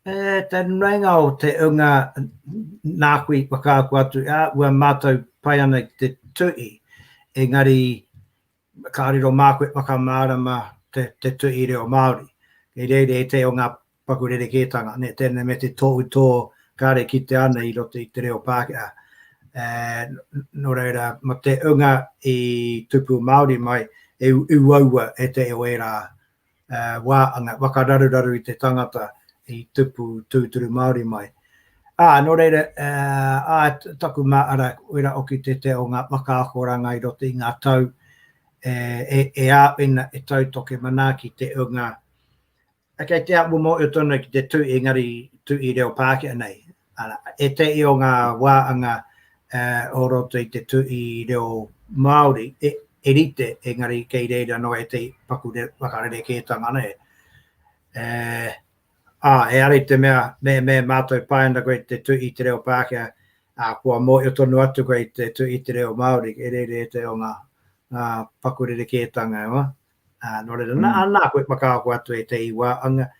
Te nuenga o te unga nākui waka ako atu, ua mātou pai ana ki te tui. Engari kāriro mākoe whakamārama te tui reo Māori. Kei reire e te o ngā pakurere kētanga, ne tēnei me te tōu tō kāre ki te ana I roto I te reo Pākehā. No reira, ma te unga I tupu Māori mai, e uaua e te o era wāanga, wakararuraru I te tangata I tupu tūturu Māori mai. No reira, taku maara, oira oki te o ngā whakaakoranga I roto I ngā tau, e āpina e tautoke mana ki te unga. Kei te apu mo I tonu ki te tui engari tui reo Pākehā nei. E te I o ngā wāanga o roto I te tui reo Māori, e rite engari kei reira no e te paku wakarere kētanga nei. E ari te mea mātou paenda koe te tui te reo Pākehā, kua mo I tonu atu koe te tui te reo Māori, e reire te o ngā pakurere kētanga. No reira, nā koe makāko atu e te I wāanga.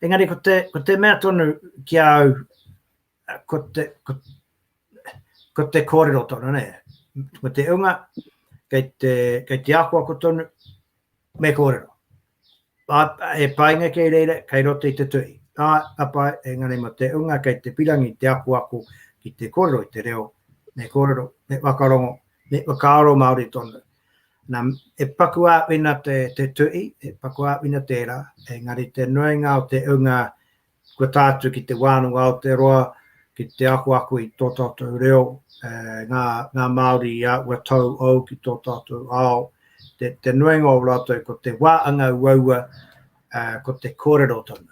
Engari, ko te mea tonu ki au, ko te kōrero tonu, ne? Ko te unga, kei te akua ko tonu, me kōrero. E painga kei reira, kei roto I te tui. Apai, engari, mo te unga, kei te pirangi te akua ko ki te kōrero I te reo, me kōrero, me wakarongo, me wakaaro Māori tonu. Nā, e paku āwina te tui, e paku āwina tērā, engari te nuinga o te unga kua tātu ki te wānanga o te roa, ki te aku I tō tātou reo, ngā Māori I ua tau au ki tō tātou ao. Te nuinga o rātou ko te wāanga uaua, ko te kōrero tonu.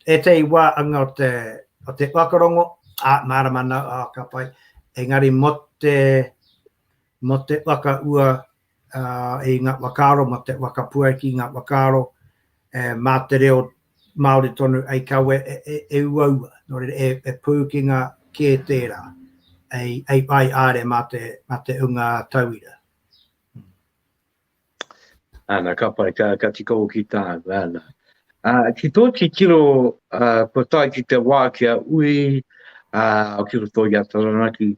E te I wāanga o te wakarongo, māramana ka pai, engari mo te waka ua I ngā wakaro, mo te wakapua ki ngā wakaro, mā te reo Māori tonu ai kawe e uaua, no re e pūkinga ke tērā, ai pai are mā te unga tauira. Ana, ka pai, ka tika o ki tā, ana. Ki tō ki kiro, ko tai ki te wā kia ui, o kiro tō ia taranaki,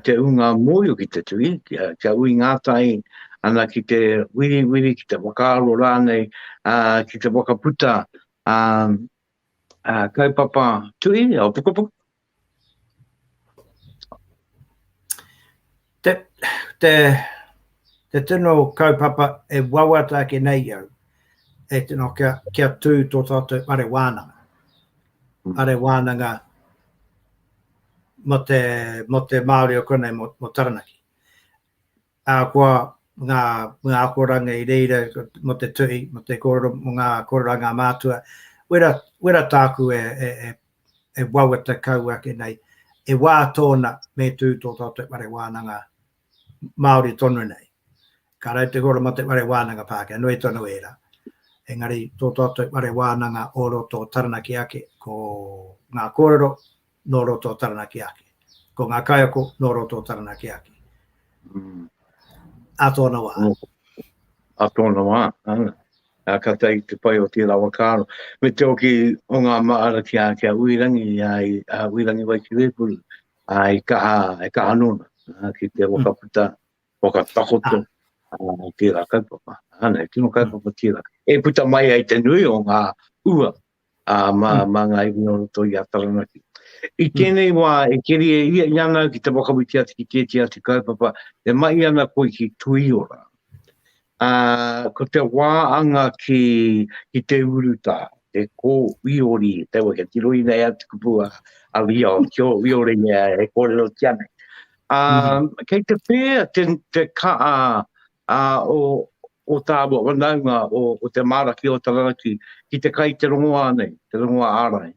te unga moio ki te tui, kia ui ngātai, ana ki te wiri, ki te wakaro rānei, ki te wakaputa, kaupapa tui, o pukapuka? Te tino kaupapa e wawata ke nei au, e tino kia tū tō tātou are wānanga. Are wānanga mo te Māori o konei mo Taranaki. Kua ngā akoranga I reira mo te tui, mo te kōrero, mo ngā kōreranga mātua, wera tāku e wawata kaua ke nei, e wā tōna me tū tō tātou are wānanga Māori tonu nei. Ka rau te kōrero mo te are wānanga Pākehā, nui tonu era. Engari, tō tātou are wānanga o roto Taranaki ake, ko ngā kōrero no roto Taranaki ake, ko ngā kaiako no roto Taranaki ake. A tōna wā. A tōna wā, ana. Kātai te pai o tērā wakaro. Me te oki o ngā maara kia uirangi, uirangi wai ki Repuru, I kaha nona, ki te wakaputa, wakatakoto, tērā kaupapa. Ana, e tino kaupapa tērā. E puta mai ai te nui o ngā ua, ma ngā iwi o roto I a Taranaki. I tēnei wā, e keri e ia iana ki te wakamuti ati ki tētia ati kaupapa, e mai ana koe ki tui ora. Ko te wāanga ki te uruta, te kō wiori, te wake tiroi nei atu kupua a wio, kio wiori e kōrero tiane. Kei te pēr, te kaa o tāua wanaunga o te maraki o Taranaki, ki te kai te rongoa nei, te rongoa ārai.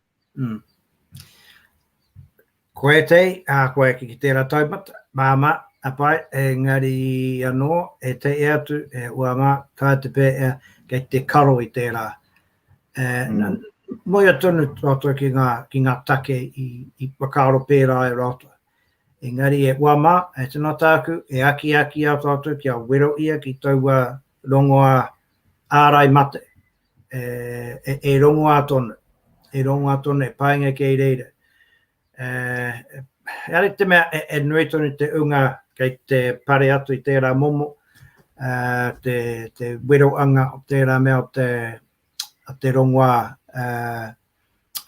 Koe te, koe ki tērā taumata, māma, apai, engari anō, e te atu, ua mā, kā te pēr, kei te karo I tērā. Moia tonu tōtou ki ngā take I wakaaro pērā e rātou. Engari e ua mā, e tino tāku, e aki a tōtou kia wero ia ki taua rongoa ārai mate. E rongoa tonu. E rongoa tonu, e painga kei reira. Ere te mea nui tonu te unga kei te pare atu I tērā momo, te wiroanga o tērā mea o te rongoa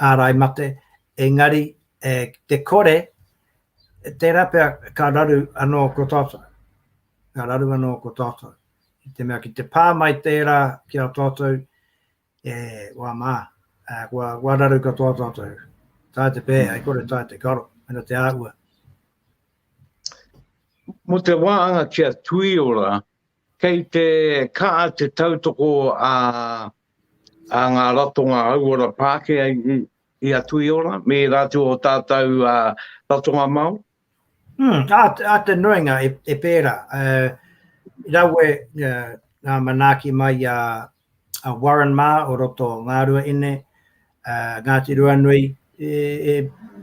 ārai mate. Engari, te kore, tērā pia ka raru anō ko tātou. Ka raru anō ko tātou. I te mea ki te pā mai tērā ki a tātou, wā mā, wā raru ka tātou. Tā te pēa, kore tā te karo, mena te āua. Mo te wāanga kia tui ora, kei te kaa te tautoko a ngā ratonga au ora Pākehā I a tui ora, me rātu o tātou ratonga mau? A te noinga e pēra. Rawe ngā manaki mai a Warren Ma o roto ngā rua ine, Ngāti Rua Nui,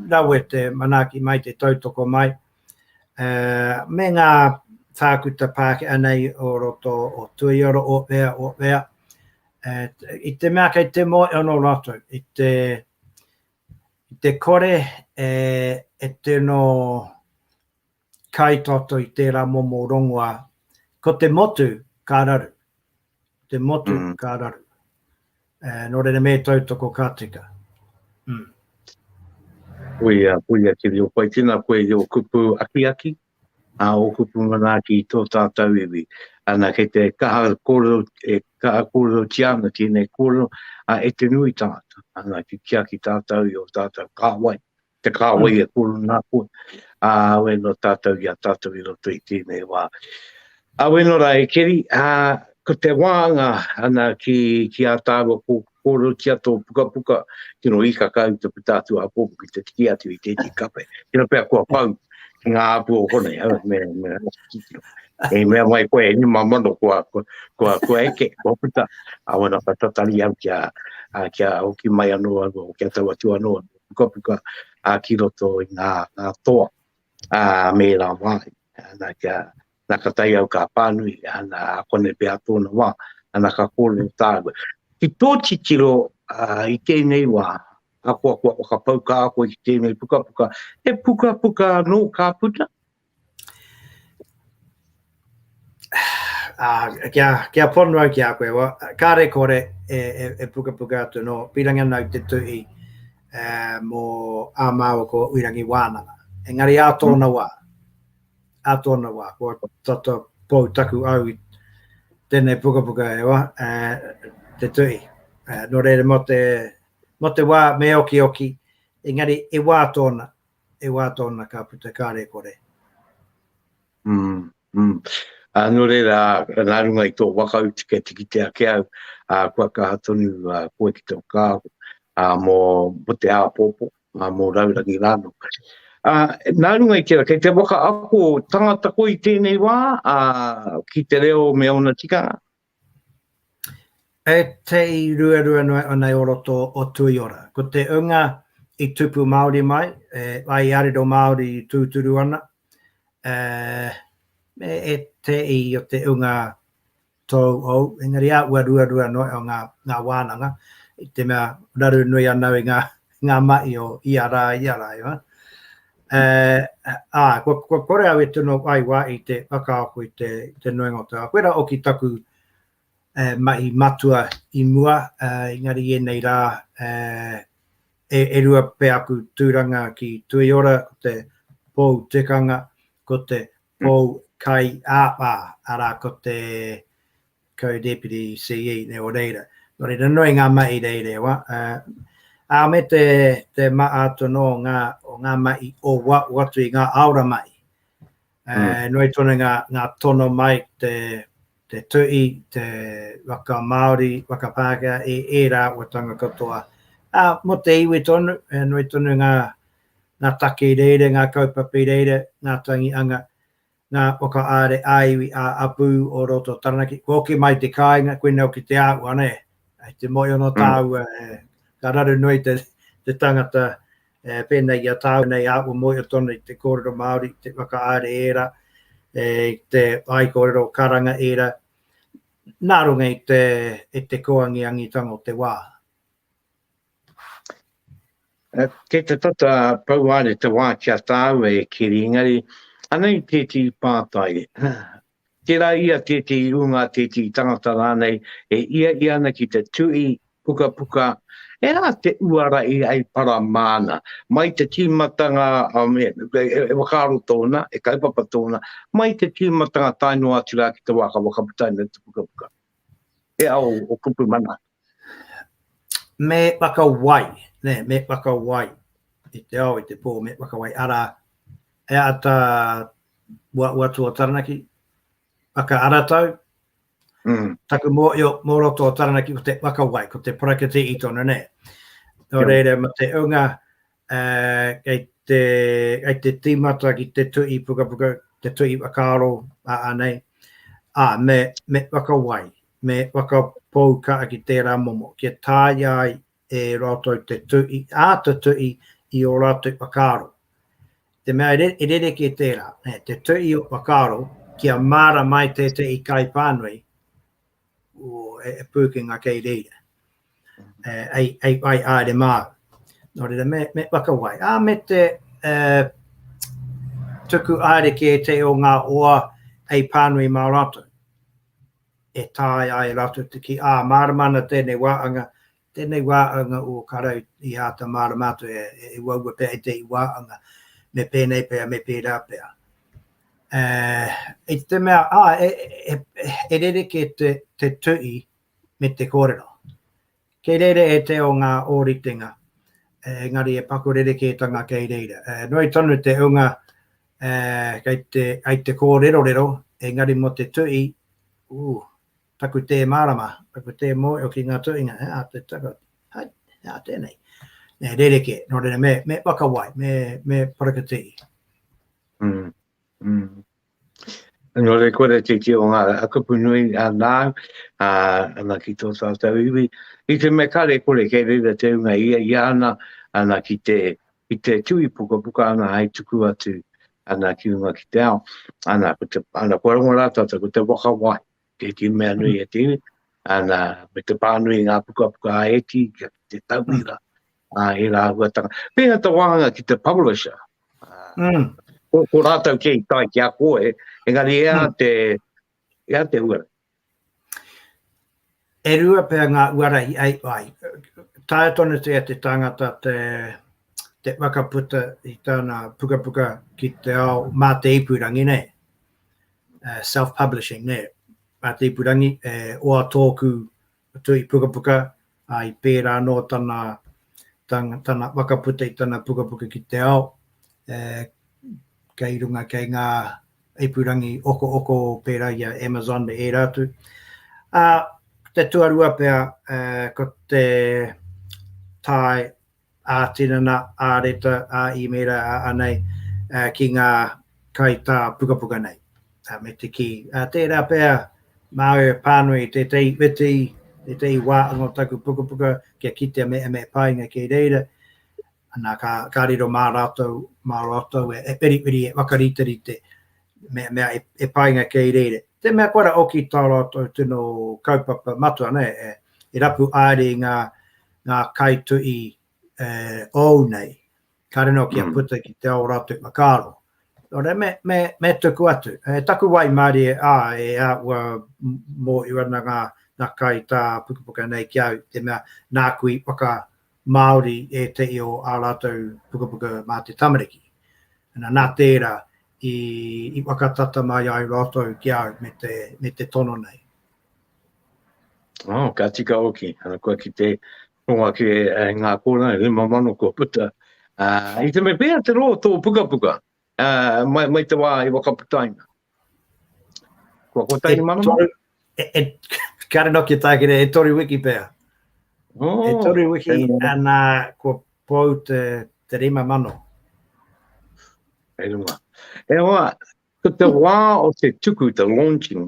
rawe te manaki mai te tautoko mai. Me ngā whākuta Pākehā nei o roto o tui ora o pēa. I te mea kei te moe ono rātou, I te kore e te no kai toto I tērā momo rongoa, ko te motu ka raru. Te motu ka raru. Nō rere me tautoko ka tika. Puia Keri Opai, tēnā koe o kupu aki, o kupu manaki tō tātou iwi. Ana kei te kaha kōrero tiana tēnei kōrero, e te nui tātou. Ana ki kia ki tātou I o tātou kāwai. Te kāwai e kōrero nā koe. Awe no tātou I a tātou I roto I tēnei wā. Awe no rai, Keri, ko te wāanga ana ki a tāua kōrero tia tō pukapuka, kino I kakau te putātu a pōpu ki te tiki atu I tēti kape. Kino pēr kua pau ki ngā apu o konei, e mea mai koe, ni mamano kua eke, kua puta. Awe na patatari au kia oki mai anō o kia tau atu anō, pukapuka ki roto I ngā toa. Me rā wai, nā katai au ka pānui, nā kone pēr tōna wā, nā ka kōrero tāua. Ki tō titiro I tēnei wā, a kua whakapau ka ako I tēnei pukapuka, e pukapuka no ka puta? Kia ponu au ki a koe wa, kāre kore e pukapuka atu no, piranga nau te tui mō a māua ko Uirangi Wānanga. Engari a tōna wā, kua tata pou taku au I tēnei pukapuka e wa, te tui. No reire mo te wā me oki, engari e wā tōna ka puta kāre kore. No reira, nā runga I tō wakau tiki te ake au, kua ka hatonu koe ki tō kāu, mō te āpōpō, mō Raurangi Rāno. Nā runga I kera, kei te waka ako tangata koe I tēnei wā, ki te reo me ona tikanga? E te I rua nei o roto o tui ora. Ko te unga I tupu Māori mai, ai arido Māori I tūturu ana. E te I o te unga tau au, engari a ua rua noi o ngā wānanga. I te mea raru nui anau I ngā mai o iarai. Kua kore au e tuno ai wā I te whakaako I te nuingotoa. Koera o ki taku mai matua I mua, engari nei rā e rua pe aku tūranga ki tui ora, ko te pou Tikanga, ko te pou kai āpā, ara ko te co-deputy CE ne o reira. No reira noi ngā mai reire wa. A me te maato no ngā mai o watu I ngā aura mai. Noi tonu ngā tono mai te tui, te waka Māori, waka Pākehā, e rā watanga katoa. Mo te iwi tonu, noi tonu ngā take reire, ngā kaupapa reire, ngā tangi anga, ngā waka are aiwi a apu o roto taranaki. Ko oki mai te kāinga, koe nau ki te au ane. Te moi ono tāu, ka raru nui te tangata pēnei a tāu nei au moi o tonu I te kōrero Māori, te waka are era, te ai kōrero karanga era. Nā runga I te koangi angitanga o te wā. Ke te tata pauare te wā kia tāu e kiri ngari, anei tēti pātai. Tērā ia tēti unga tēti tangata rānei, e ia ana ki te tui pukapuka, e a te uara i ai para mana. Mai te tīmatanga, e wakaro tōna, e kaupapa tōna, mai te tīmatanga tainua atu rā ki te waka putai te pukapuka. E au o kupu mana. Me wakawai, me wakawai. I te au, i te pō, me wakawai. Ara, e ata tua taranaki, waka aratau, taku mō roto o taranaki ko te wakawai, ko te parakati i tōna ne. Nō reira, ma te unga, kei te tīmata ki te tui pukapuka, te tui wakaro a nei, me wakawai, me wakapou ka ki tērā momo, kia tāi ai e roto te tui, te tui i o rātou wakaro. Te mea e rere ki tērā, te tui o wakaro, kia mara mai te i kai pānui, o e pūkinga kei reira. Ai aere māu. Nō reira, me wakawai. Me te tuku aere ki te o ngā oa ei pānui mā rātou. E tāi ai rātou te ki māramana tēnei wāanga o karau i hata māramatu e waua pēr e te i wāanga me pēnei pēr, me pērā pēr. I te mea, e rere ki te tui me te kōrero. Kei reire e te o ngā ōritinga, ngari e pakurere ki tanga kei reira. Noi tonu te unga kei te kōrero rero, ngari mo te tui, taku te marama, taku te moe o ki ngā tuinga, te taka, tēnei. Rere ke, no rere me wakawai, me parakati. No re kore te o ngā akupu nui a nāu, ana ki tō tātou iwi. I te me kare kore kei reira te unga ia ana ki te tui pukapuka ana ai tuku atu, ana ki unga ki te ao. Ana koerongo rātata ko te wakawai. Te mea nui e te iwi, ana me te pānui ngā pukapuka a eti, te tauira, e rā huatanga. Pēnā te wāhanga ki te publisher. Ko rātau kei tai ki a koe, engari ea te uara. E rua pēr ngā uara i ai. Tāia tonu te tangata te wakaputa i tāna pukapuka ki te ao mā te ipurangi ne. Self-publishing ne. Mā te ipurangi, oa tōku tui pukapuka, i pērā no tana wakaputa i tāna pukapuka ki te ao, kei runga kei ngā ipurangi oko pērā i Amazon e rātu. Te tuarua pēr, ko te tai ātinana, āreta, āimera, ānei, ki ngā kai tā pukapuka nei. Me te ki. Tērā pēr, Māori pānui te tei witi, te tei wāanga o taku pukapuka, kia kitea me painga kei reira. Ana ka riro mā rātou e peri e wakaritari mea e painga kei reira. Te mea kora oki tā rātou tino kaupapa matua, e rapu aere ngā kaitui ou nei. Ka rino kia puta ki te ao rātou makaro. Ora me tuku atu. Taku wai Māori e ua mō iwana ngā kai tā pukapuka nei ki au, te mea nā kui waka Māori e te i o a rātou pukapuka mā te tamariki. Nā tērā i wakatata mai ai rātou ki au me te tono nei. Ka tika oki. Ana koe ki te ronga ki ngā kōrana, rima mano ko puta. I te me pēr te roa tō pukapuka. Mai te wā i wakaputaina. Ko taini mana? Kare no ki tākere, e tori wiki pēr. E tori wiki ana ko pou te rima mano. E runga. E hoa, ko te wā o te tuku, te launching,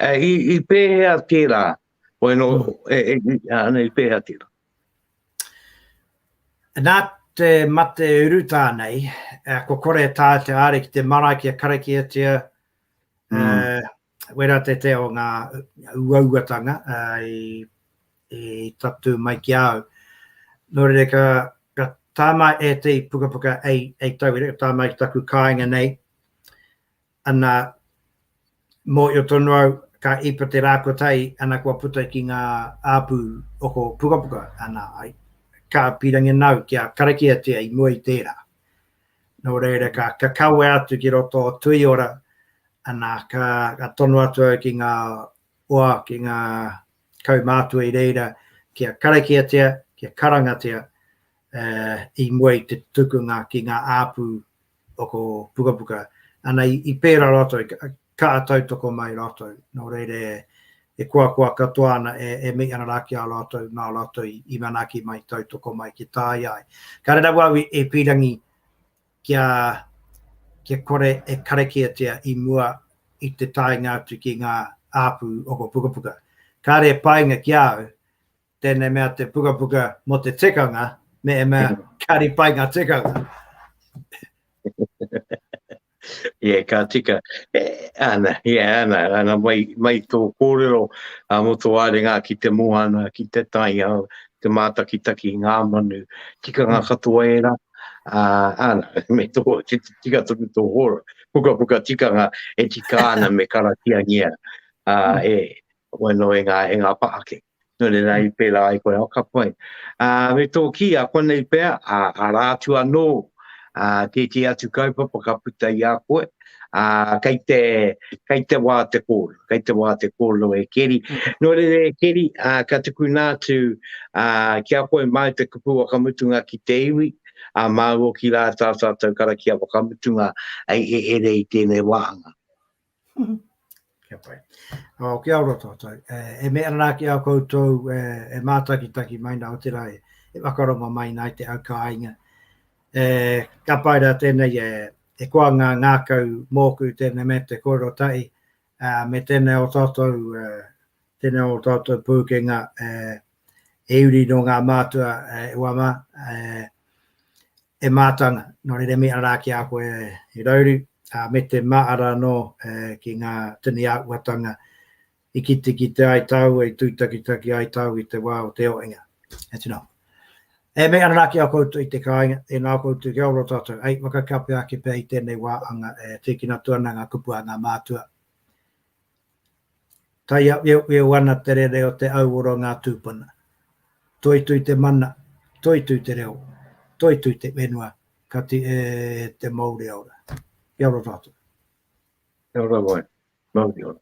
i pēhea tērā. O eno, ana i pēhea tērā. Nā te mate uru tānei, ko kore tā te are ki te mara ki a karakia tia, wera te o ngā uauatanga i tatu mai ki au. Nō re ka tā mai e te pukapuka ei tauire, tā mai taku kāinga nei. Ana mō i o tonu au, ka ipa te rākotai, ana kua puta ki ngā āpū o ko pukapuka, ana ai. Ka pirangi nau kia karakiatia i mua i tērā. Nō reira ka kaue atu ki roto o tui ora, ana ka tonu atu au ki ngā oa, ki ngā kaumātua i reira, kia karakiatia, kia karangatia, i mua i te tukunga ki ngā āpū o ko pukapuka. Ana i pēra roto, ka atau toko mai roto. Nō reire e kua katoana e mi ana raki a roto, nā roto i manaki mai tau toko mai ki tāi ai. Ka rera wau e pirangi kia kore e karakiatia i mua i te tainga atu ki ngā āpū o ko pukapuka. Ka re painga ki au, tēnei mea te pukapuka mo te tikanga, me e mea kari painga tikanga. Ka tika. Ana, mai tō kōrero, mo tō arenga ki te moana, ki te tainga, te mātakitaki ngā manu, tikanga katoa era. Ana, me tō, tika tō hora, pukapuka tikanga e tika ana me karakia ngia. Wano e ngā paake. Nōre nai pēla ai koe au ka pai. Me tō ki a konei pēr, a rātu anō, te atu kaupapa ka puta i a koe, kei te wā te kōrero e Keri. Nōre re Keri, ka tuku nātu ki a koe mai te kupu wakamutunga ki te iwi, māua ki rā tātou karakia wakamutunga e rei tēnei wāhanga. Kia pai. Kia ora tātou. E mea rā ki a koutou e mātakitaki mai nā o te rai, e wakaronga mai nai te au kāinga. Ka paira tēnei e kua ngā ngākau mōku tēnei me te kōrero tai, me tēnei o tātou pūkenga e uri no ngā mātua e wama, e mātanga, nō re mea rā ki a koe i Rauru, me te maara no ki ngā tini āuatanga i kite ki te aitau, e tūtakitaki aitau i te wā o te oinga. E tino. E me ana raki a koutou i te kāinga, e nā koutou kia ora tātou, ei wakakape ake pē i tēnei wāanga, tēkina tuananga kupua ngā mātua. Tai au wana te rere o te auoro ngā tūpuna. Toi tui te mana, toi tui te reo, toi tui te wenua, ka te Māori ora. Kia ora tātou. Kia ora mai, Māori ora.